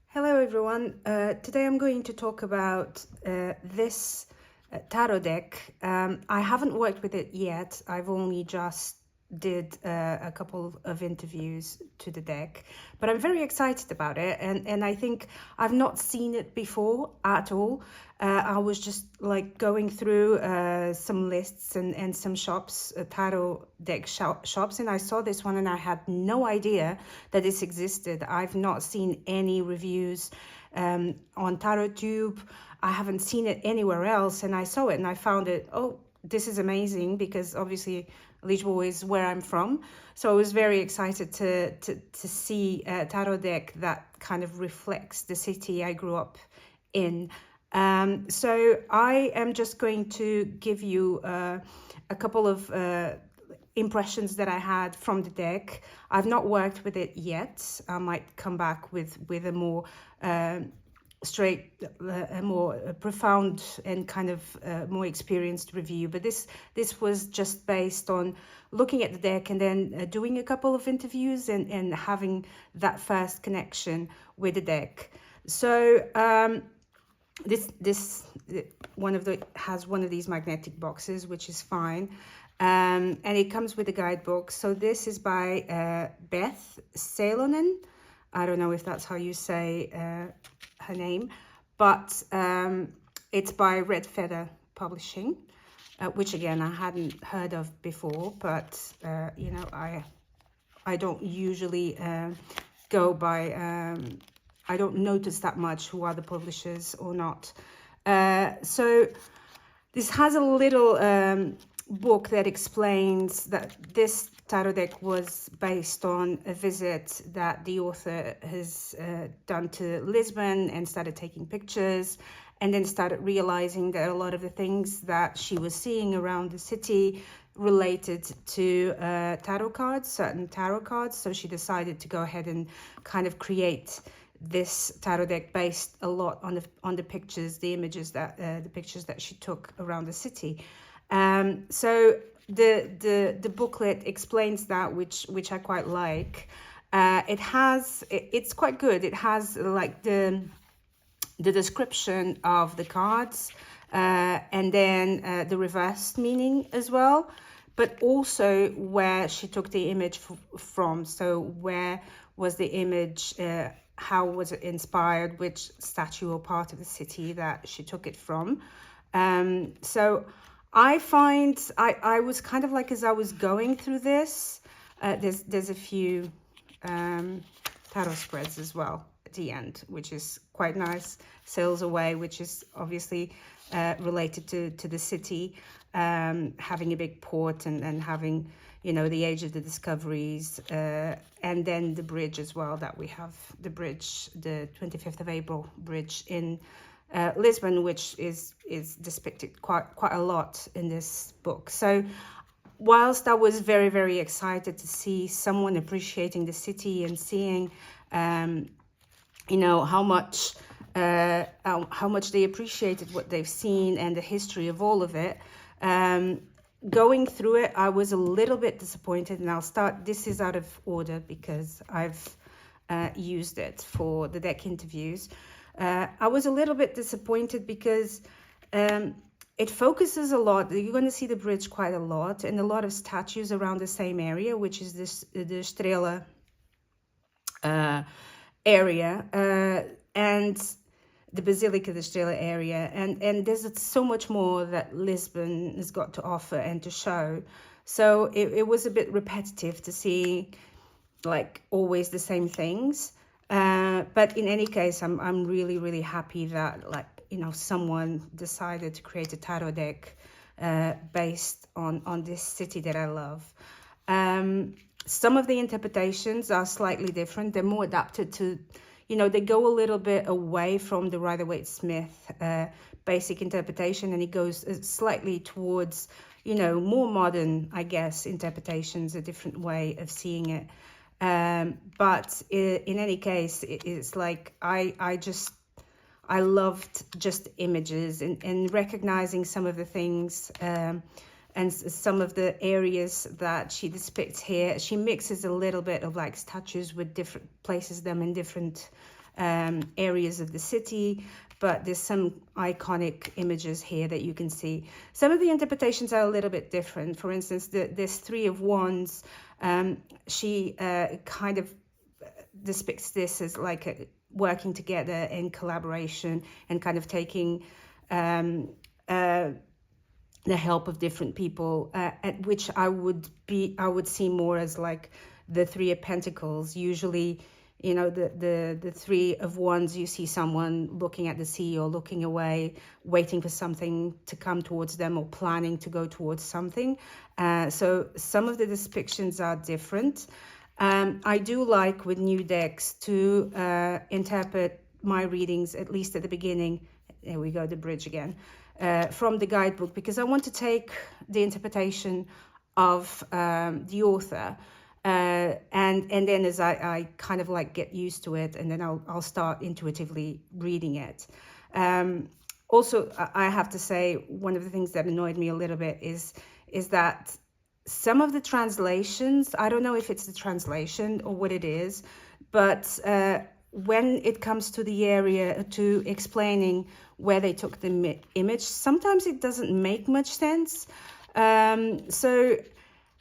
Hello everyone. Today I'm going to talk about this tarot deck. I haven't worked with it yet. I've only just did a couple of interviews to the deck, but I'm very excited about it, and I think I've not seen it before at all. I was just like going through some lists and some shops, tarot deck shops, and I saw this one and I had no idea that this existed. I've not seen any reviews on TarotTube. I haven't seen it anywhere else, and I saw it and I found it, oh, this is amazing, because obviously Lisboa is where I'm from. So I was very excited to see a tarot deck that kind of reflects the city I grew up in. So I am just going to give you a couple of impressions that I had from the deck. I've not worked with it yet. I might come back with a more a more profound and kind of more experienced review, but this was just based on looking at the deck and then doing a couple of interviews and having that first connection with the deck. So this has one of these magnetic boxes, which is fine, and it comes with a guidebook. So this is by Beth Sellonen. I don't know if that's how you say her name, but it's by Red Feather Publishing, which again I hadn't heard of before, but you know, I don't usually go by I don't notice that much who are the publishers or not. So this has a little book that explains that this tarot deck was based on a visit that the author has done to Lisbon, and started taking pictures, and then started realizing that a lot of the things that she was seeing around the city related to tarot cards, certain tarot cards. So she decided to go ahead and kind of create this tarot deck based a lot on the pictures, the images that the pictures that she took around the city. So the booklet explains that, which I quite like. It's quite good. It has like the description of the cards, and then the reversed meaning as well, but also where she took the image from. So where was the image, how was it inspired, which statue or part of the city that she took it from. So I find I was kind of like, as I was going through this, there's a few tarot spreads as well at the end, which is quite nice. Sails Away, which is obviously related to the city, having a big port and having, you know, the age of the discoveries, and then the bridge as well, that we have the bridge, the 25th of April bridge in Lisbon, which is depicted quite a lot in this book. So whilst I was very, very excited to see someone appreciating the city and seeing you know, how much they appreciated what they've seen and the history of all of it, going through it, I was a little bit disappointed. And I'll start, this is out of order because I've used it for the deck interviews. I was a little bit disappointed because it focuses a lot. You're going to see the bridge quite a lot, and a lot of statues around the same area, which is the Estrela area, and the Basilica de Estrela area, and there's so much more that Lisbon has got to offer and to show. So it was a bit repetitive to see like always the same things, but in any case, I'm really, really happy that, like, you know, someone decided to create a tarot deck based on this city that I love. Some of the interpretations are slightly different. They're more adapted to, you know, they go a little bit away from the Rider-Waite-Smith basic interpretation, and it goes slightly towards, you know, more modern, I guess, interpretations, a different way of seeing it. But in any case, it's like I loved just images and recognizing some of the things and some of the areas that she depicts here. She mixes a little bit of like statues with different, places them in different areas of the city, but there's some iconic images here that you can see. Some of the interpretations are a little bit different. For instance, this Three of Wands, she kind of depicts this as like working together in collaboration and kind of taking the help of different people, at which I would see more as like the Three of Pentacles. Usually, you know, the Three of Wands, you see someone looking at the sea or looking away, waiting for something to come towards them or planning to go towards something. So some of the depictions are different. I do like with new decks to interpret my readings, at least at the beginning. There we go, the bridge again. From the guidebook, because I want to take the interpretation of the author, and then as I kind of like get used to it, and then I'll start intuitively reading it. Also, I have to say, one of the things that annoyed me a little bit is that some of the translations, I don't know if it's the translation or what it is, but when it comes to the area, to explaining where they took the image, sometimes it doesn't make much sense. So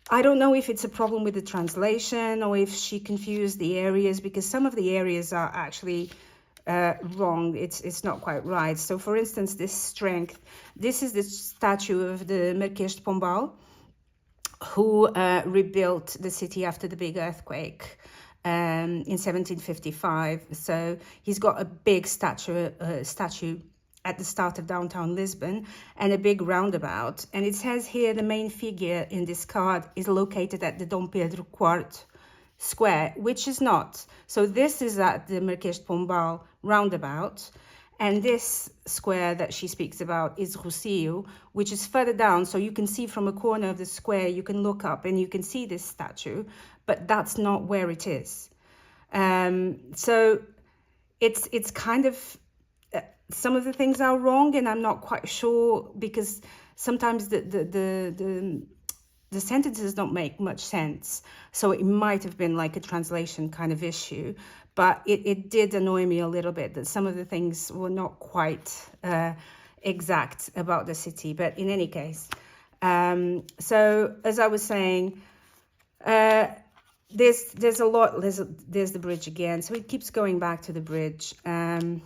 I don't know if it's a problem with the translation or if she confused the areas, because some of the areas are actually wrong. It's not quite right. So for instance, this strength, this is the statue of the Marquês de Pombal, who rebuilt the city after the big earthquake in 1755. So he's got a big statue at the start of downtown Lisbon and a big roundabout. And it says here the main figure in this card is located at the Dom Pedro IV square, which is not. So this is at the Marquês de Pombal roundabout. And this square that she speaks about is Rocio, which is further down. So you can see from a corner of the square, you can look up and you can see this statue, but that's not where it is. So it's kind of, some of the things are wrong, and I'm not quite sure, because sometimes the sentences don't make much sense. So it might have been like a translation kind of issue, but it did annoy me a little bit that some of the things were not quite exact about the city. But in any case, so as I was saying, there's a lot, there's the bridge again. So it keeps going back to the bridge. And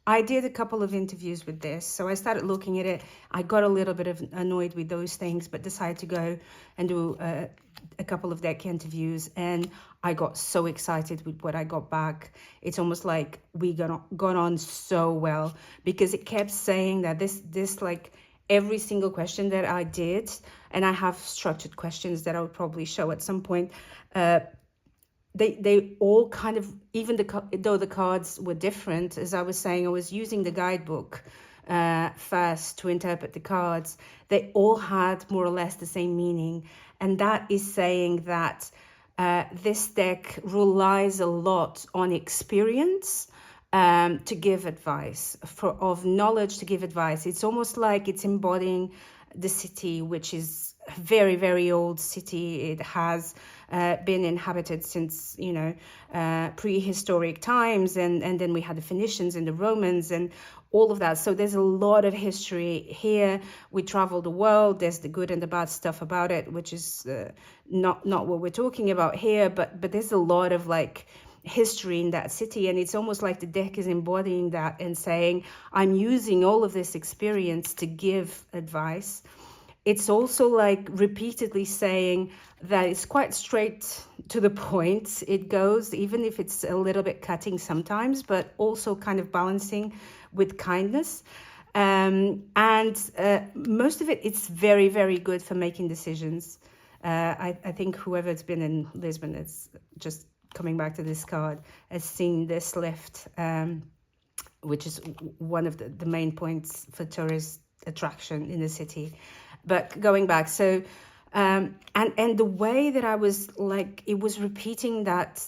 I did a couple of interviews with this. So I started looking at it. I got a little bit annoyed with those things, but decided to go and do a couple of deck interviews. And I got so excited with what I got back. It's almost like we got on so well, because it kept saying that this like every single question that I did, and I have structured questions that I would probably show at some point, they all kind of, even though the cards were different, as I was saying, I was using the guidebook first to interpret the cards. They all had more or less the same meaning, and that is saying that this deck relies a lot on experience to give advice, of knowledge to give advice. It's almost like it's embodying the city, which is a very, very old city. It has been inhabited since, prehistoric times, and then we had the Phoenicians and the Romans and all of that. So there's a lot of history here. We travel the world. There's the good and the bad stuff about it, which is not what we're talking about here, but there's a lot of like history in that city, and it's almost like the deck is embodying that and saying, I'm using all of this experience to give advice. It's also like repeatedly saying that it's quite straight to the point. It goes, even if it's a little bit cutting sometimes, but also kind of balancing with kindness. And most of it's very, very good for making decisions. I think whoever's been in Lisbon, it's just coming back to this card, has seen this lift, which is one of the main points for tourist attraction in the city. But going back, so and the way that I was like, it was repeating that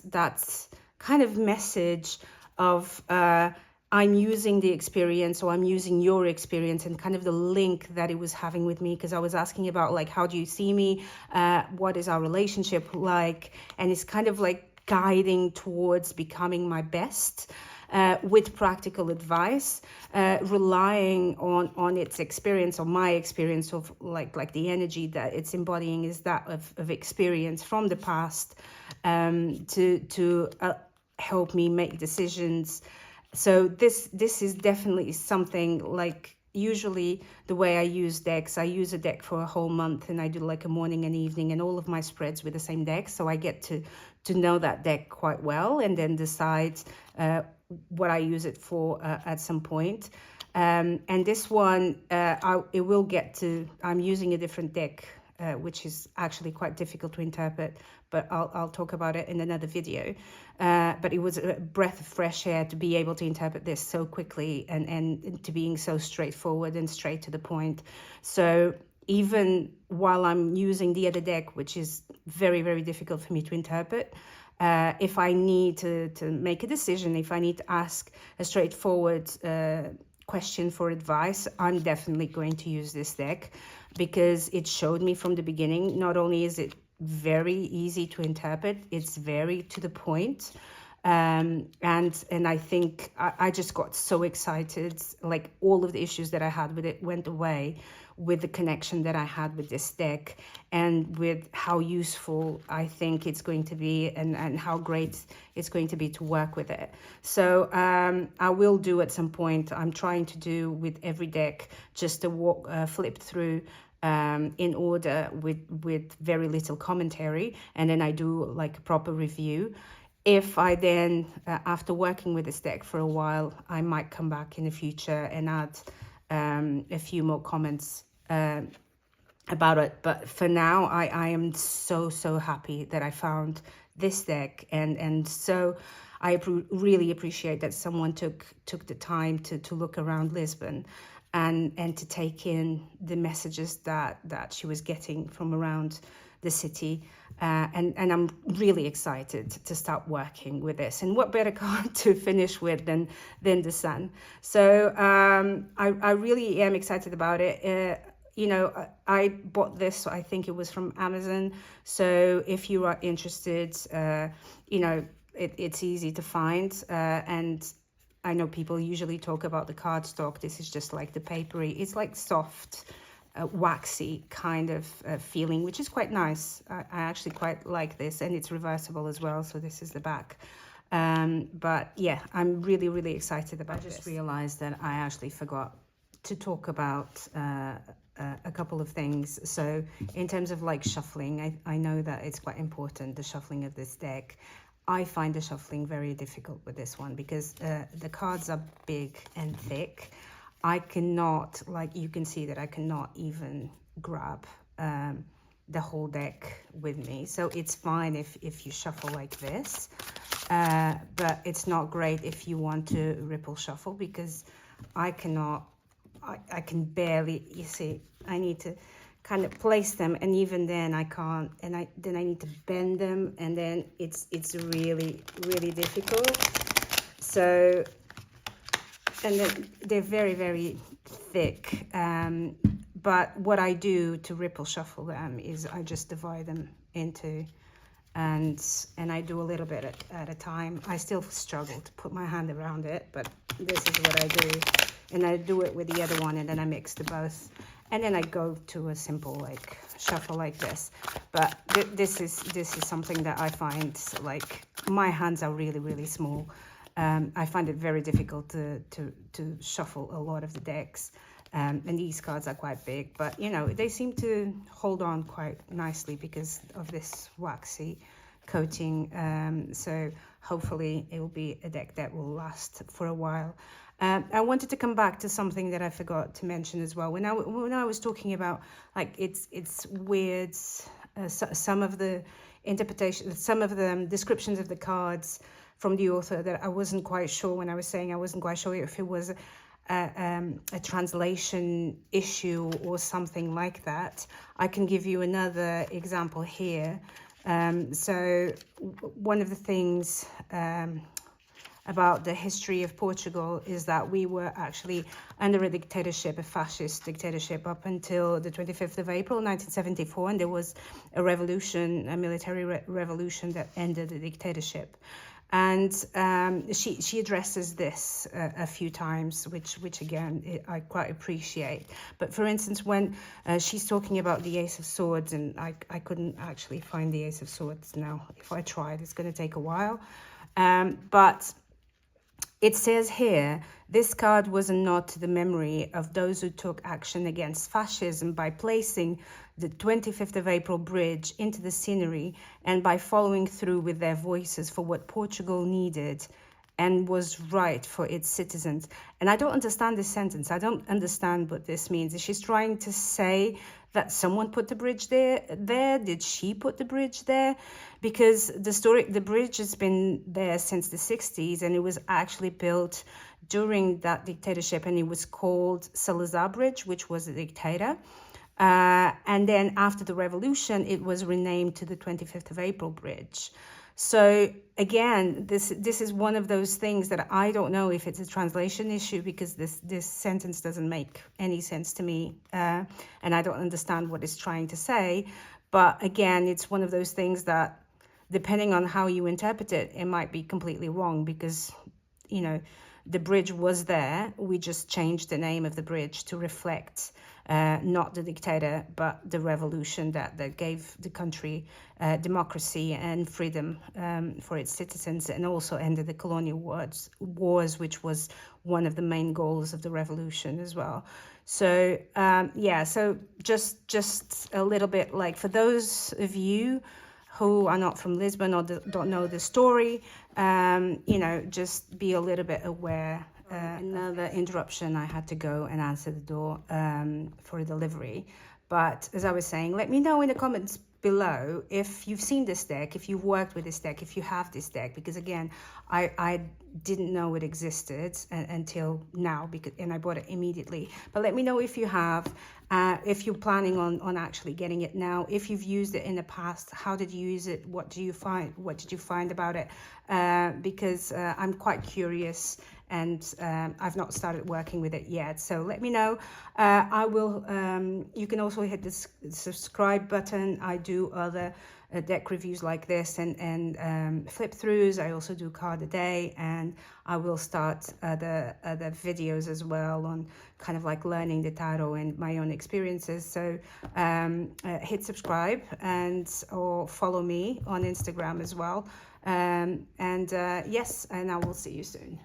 kind of message of I'm using the experience, or I'm using your experience, and kind of the link that it was having with me, because I was asking about like, how do you see me? What is our relationship like? And it's kind of like guiding towards becoming my best, with practical advice, relying on its experience, or my experience of like the energy that it's embodying is that of experience from the past, to help me make decisions. So this is definitely something like, usually the way I use decks, I use a deck for a whole month, and I do like a morning and evening and all of my spreads with the same deck. So I get to know that deck quite well, and then decide what I use it for at some point. And this one, it will get to, I'm using a different deck, which is actually quite difficult to interpret, but I'll talk about it in another video. But it was a breath of fresh air to be able to interpret this so quickly, and to being so straightforward and straight to the point. So even while I'm using the other deck, which is very, very difficult for me to interpret, if I need to make a decision, if I need to ask a straightforward question for advice, I'm definitely going to use this deck, because it showed me from the beginning, not only is it very easy to interpret, it's very to the point. And I think I just got so excited, like all of the issues that I had with it went away with the connection that I had with this deck, and with how useful I think it's going to be, and how great it's going to be to work with it. So I will do at some point, I'm trying to do with every deck just a flip through in order with very little commentary, and then I do like a proper review. If I then, after working with this deck for a while, I might come back in the future and add a few more comments about it. But for now, I am so happy that I found this deck, and so I really appreciate that someone took the time to look around Lisbon, and to take in the messages that she was getting from around the city. And I'm really excited to start working with this. And what better card to finish with than the Sun? So I really am excited about it. You know, I bought this, I think it was from Amazon. So if you are interested, you know, it's easy to find. And I know people usually talk about the cardstock. This is just like the papery. It's like soft, waxy kind of feeling, which is quite nice. I actually quite like this, and it's reversible as well. So this is the back. But yeah, I'm really excited about this. I just realized that I actually forgot to talk about a couple of things. So in terms of like shuffling, I know that it's quite important, the shuffling of this deck. I find the shuffling very difficult with this one, because the cards are big and thick. I cannot, like you can see that I cannot even grab the whole deck with me. So it's fine if you shuffle like this, but it's not great if you want to ripple shuffle, because I cannot, I can barely, you see, I need to kind of place them, and even then I can't, and then I need to bend them, and then it's really difficult. So, and then they're very thick, but what I do to ripple shuffle them is I just divide them into, and I do a little bit at a time. I still struggle to put my hand around it, but this is what I do, and I do it with the other one, and then I mix the both. And then I go to a simple like shuffle like this. But this is something that I find, like, my hands are really small. I find it very difficult to shuffle a lot of the decks. And these cards are quite big, but you know, they seem to hold on quite nicely because of this waxy coating. So hopefully it will be a deck that will last for a while. I wanted to come back to something that I forgot to mention as well. When I was talking about, like, it's weird, some of the interpretation, some of the descriptions of the cards from the author, that I wasn't quite sure, when I was saying I wasn't quite sure if it was a translation issue or something like that. I can give you another example here. So one of the things about the history of Portugal is that we were actually under a dictatorship, a fascist dictatorship, up until the 25th of April 1974, and there was a revolution, a military revolution that ended the dictatorship. And she addresses this a few times, which again I quite appreciate. But for instance, when she's talking about the Ace of Swords, and I couldn't actually find the Ace of Swords now. If I tried, it's going to take a while. But it says here, this card was a nod to the memory of those who took action against fascism by placing the 25th of April bridge into the scenery and by following through with their voices for what Portugal needed and was right for its citizens. And I don't understand this sentence. I don't understand what this means. Is she trying to say that someone put the bridge there? Did she put the bridge there? Because the bridge has been there since the 60s, and it was actually built during that dictatorship, and it was called Salazar Bridge, which was a dictator. And then after the revolution, it was renamed to the 25th of April Bridge. So again, this is one of those things that I don't know if it's a translation issue, because this sentence doesn't make any sense to me, and I don't understand what it's trying to say. But again, it's one of those things that, depending on how you interpret it, it might be completely wrong, because, you know, the bridge was there. We just changed the name of the bridge to reflect not the dictator, but the revolution that gave the country democracy and freedom for its citizens, and also ended the colonial wars, which was one of the main goals of the revolution as well. So yeah, so just a little bit, like, for those of you who are not from Lisbon or don't know the story, you know, just be a little bit aware. Another interruption, I had to go and answer the door for a delivery. But as I was saying, let me know in the comments below if you've seen this deck, if you've worked with this deck, if you have this deck, because again, I didn't know it existed until now, and I bought it immediately. But let me know if you have, if you're planning on actually getting it now, if you've used it in the past, how did you use it, what did you find about it, because I'm quite curious, and I've not started working with it yet. So let me know. I will, you can also hit the subscribe button. I do other deck reviews like this, and flip throughs. I also do card a day, and I will start other videos as well on kind of like learning the tarot and my own experiences. So hit subscribe or follow me on Instagram as well. Yes, and I will see you soon.